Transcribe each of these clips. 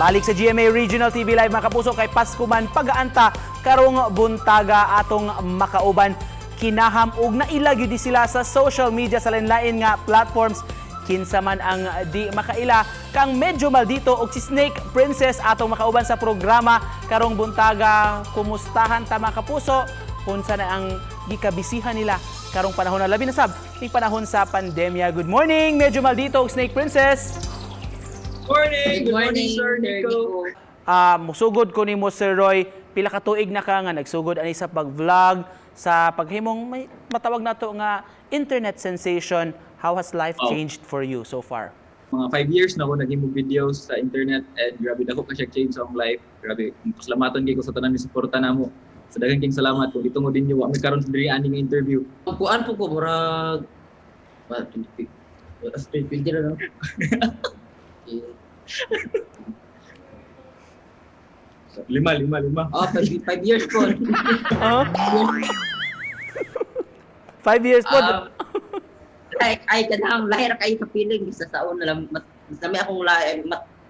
Balik sa GMA Regional TV Live mga kapuso kay Pasko man pagaanta karong buntaga atong makauban kinaham ug naila gyud sila sa social media sa lain-lain nga platforms kinsa man ang di makaila kang medyo maldito og si Snake Princess atong makauban sa programa karong buntaga. Kumustahan ta mga kapuso? Unsa na ang gikabisihan nila karong panahon na labi na sab ning panahon sa pandemya. Good morning, medyo maldito og Snake Princess. Good morning, Sir Nico. Musugod ko nimo Sir Roy, pila ka tuig na ka nga nagsugod ani sa pag-vlog, sa paghimong may matawag nato nga internet sensation. How has life changed for you so far? Mga 5 years na ako nag-imog videos sa internet and grabe dako ka siya change sa akong life. Grabe, pasalamaton kay ko sa tanan ni suporta namo. Sa daghang king salamat kung ditungod ninyo wa mi karon sa diri ani nga interview. Kuan po ko murag straight picture na. Lima. 5 years po. 5 years po. Ay kanang lahir kay ka feeling sa taon na lang mas lami akong life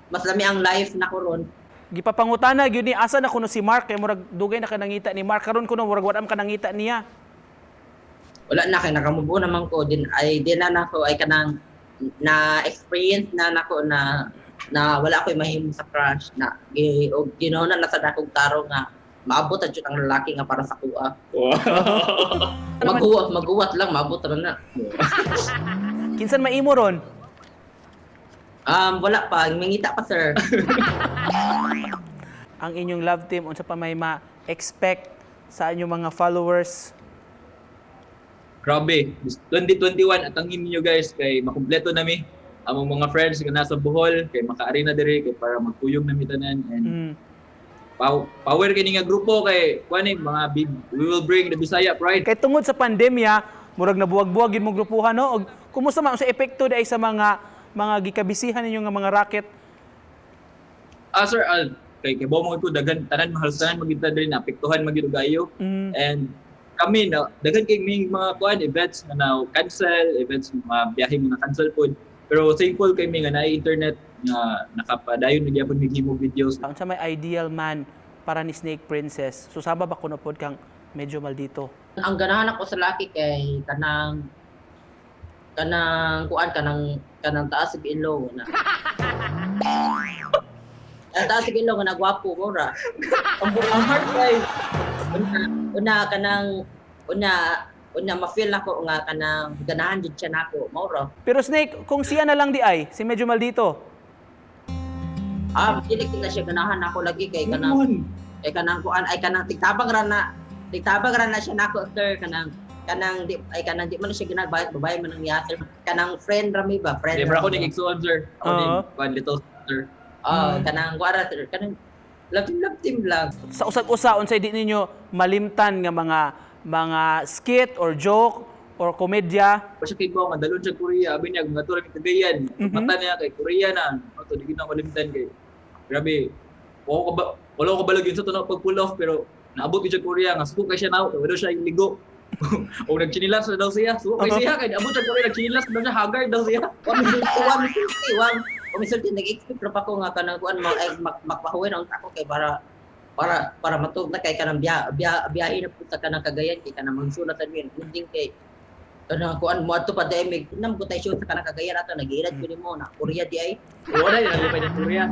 mas lami ang life na ko ron. Gipapangutana gyud ni asa na kuno si Mark kay murag dugay na kanangita ni Mark karon kuno murag wa am kanangita niya. Wala na kay nakamubo naman ko din na nako ay kanang na experience na nako na wala ko'y mahimo sa crush na ginona na sa dakong taro nga maabot ang ang lalaki nga para sa kuha. Maguwat lang maabot na. Kinsan maimo ron? Wala pa, mangita pa sir. Ang inyong love team unsa pa may ma-expect sa inyong mga followers? Grabe, 2021 atangin niyo guys kay makumpleto nami among mga friends nga nasa Bohol kay makaari na diri kay para magkuyog nami tanan and power kini nga grupo kay kuani mga big we will bring the Bisaya pride. Kay tungod sa pandemya, murag nabuwag-buwag gyud mo grupuhan no og kumusta man sa epekto dai sa mga gikabisihan ninyo nga mga racket? Sir, kay mo ko daghan tanan mahalsanan magita diri naapektuhan magyud og ayo. And kami na daghan kay mga kuan events nga na cancel, events mga biyahe mga cancel pod. Pero thankful kay mi nga naay internet nga nakapadayon na gyapon mighimo videos. Unsa may ideal man para ni Snake Princess? Susaba ba kuno pod kang medyo maldito? Ang ganahan ako sa laki kay kanang kuan kanang taas sa ilong na. Ang taas sa ilong nga nagwapo mura. Ang hard guys. Una ma-feel ako nga kanang ganahan jud siya nako mura. Pero Snake, kung siya na lang di ay, si medyo maldito. Dili kita siya ganahan ako lagi kay kanang kuan ay kanang tigtabang ra na siya nako sir kanang di man siya ginagbayad babae man ang yater kanang friend rami ba friend. Libra ko ning igsuon sir. Ako ning little sister. Kanang kuara sir kanang love team lang. Sa usag-usa unsay di ninyo malimtan nga mga skit or joke or komedya? Kasi kay ko nga dalon sa Korea, abi niya nga tura Cagayan. Mata niya kay Korea na. Ato di gina malimtan kay. Grabe. Wala ko balag yun sa tunang pag pull off pero naabot sa Korea nga suko kay siya na wala siya ligo. O nagchinilas na daw siya. Suko kay siya kay naabot sa Korea nagchinilas daw siya haggard daw siya. Komisyon nag-expect pa ko nga kanang kuan magpahuwin ang ako kay para matug na kay kanang biyahe na punta ka ng Cagayan kay kanang magsulat sa min ending kay kanang kuan mo ato pa dai nam ko tay shoot sa kanang Cagayan ato nag-iirad ko nimo na Korea di ay Wala na lipay niya Korea.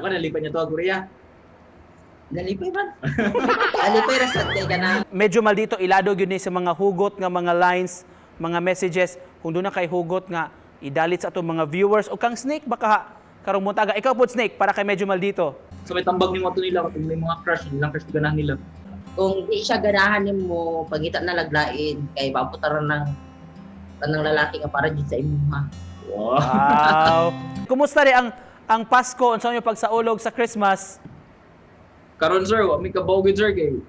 Wala lipay niya to Korea. Nalipay man. Nalipay ra sa kay kanang Medyo maldito ilado gyud ni sa mga hugot nga mga lines, mga messages kung doon na kay hugot nga idalit sa atong mga viewers o kang Snake baka karong muntaga ikaw pod Snake para kay medyo maldito. So may tambag ni mo to nila kung may mga crush nilang crush ganahan nila. kung di siya ganahan nimo pagita na laglain kay babutaran ng lalaki nga para jud sa imuha. Wow. Kumusta ri ang Pasko unsa inyo pagsaulog sa Christmas? Karon sir, wa mi kabaw gid sir kay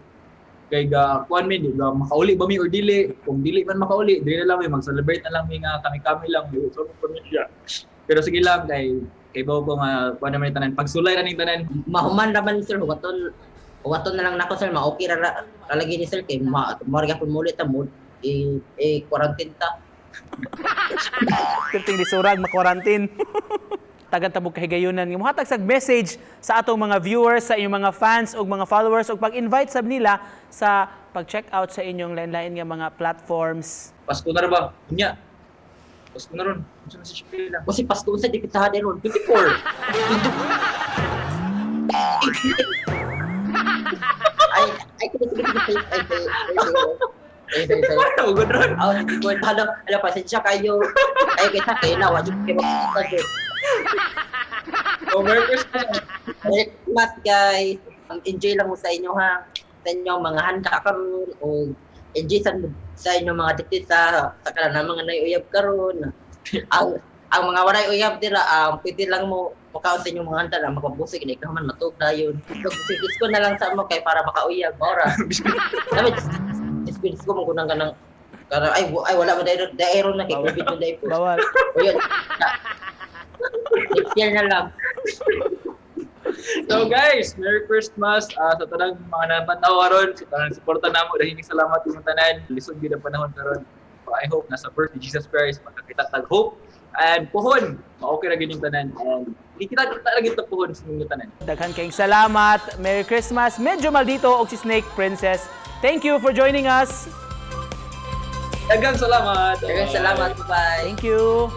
ga kuan mi di ga makauli ba mi or dili. Kung dili man makauli, dili na lang mi mag-celebrate na lang mi nga kami lang di so pamilya. Pero sige lang kay bawo ko nga kuan naman tanan pagsulay ra ning tanan. Mahuman raman sir huwaton na lang nako sir ma-okay ra lagi ni sir kay morga pud mulit ta mo quarantine ta. Tinting di surag ma-quarantine. tagan tabog kahigayunan nga mohatag sag message sa atong mga viewers, sa inyong mga fans ug mga followers ug pag-invite sab nila sa pag-check out sa inyong lain-lain nga mga platforms. Pasko na ra ba? Unya. Pasko na ron. Unsa na si Sheila? Kasi Pasko sa di pitahan din ron 24. Ay Ugod ron. Ala pasensya kayo. Ay kita kayo na wajud kayo magpapagod. Oh, Merry Christmas. Merry Christmas guys. Enjoy lang mo sa inyo ha. Sa inyo mga handa karon o enjoy sa inyo mga titita sa kanang mga naiuyab karon. Ang mga walay uyab dira pwede lang mo makaon sa inyong mga handa na makabusig na ikaw man matug dayon. Disco na lang sa mo kay para makauyab ora. Sabi disco mo kunang kanang ay wala man daero na kay COVID na dayo. Bawal. O yun. Next year na lang. So guys, Merry Christmas sa tanang mga napanaw karon, sa tanang suporta namo, dahil salamat yung tanan. Lisod gyud ang panahon karon. So, I hope nasa birth ni Jesus Christ makakita tag hope and puhon. Okay ra gyud yung tanan and kita lagi ta puhon sa inyong tanan. Daghan kayong salamat. Merry Christmas. Medyo maldito og si Snake Princess. Thank you for joining us. Daghang salamat. Salamat, bye. Thank you.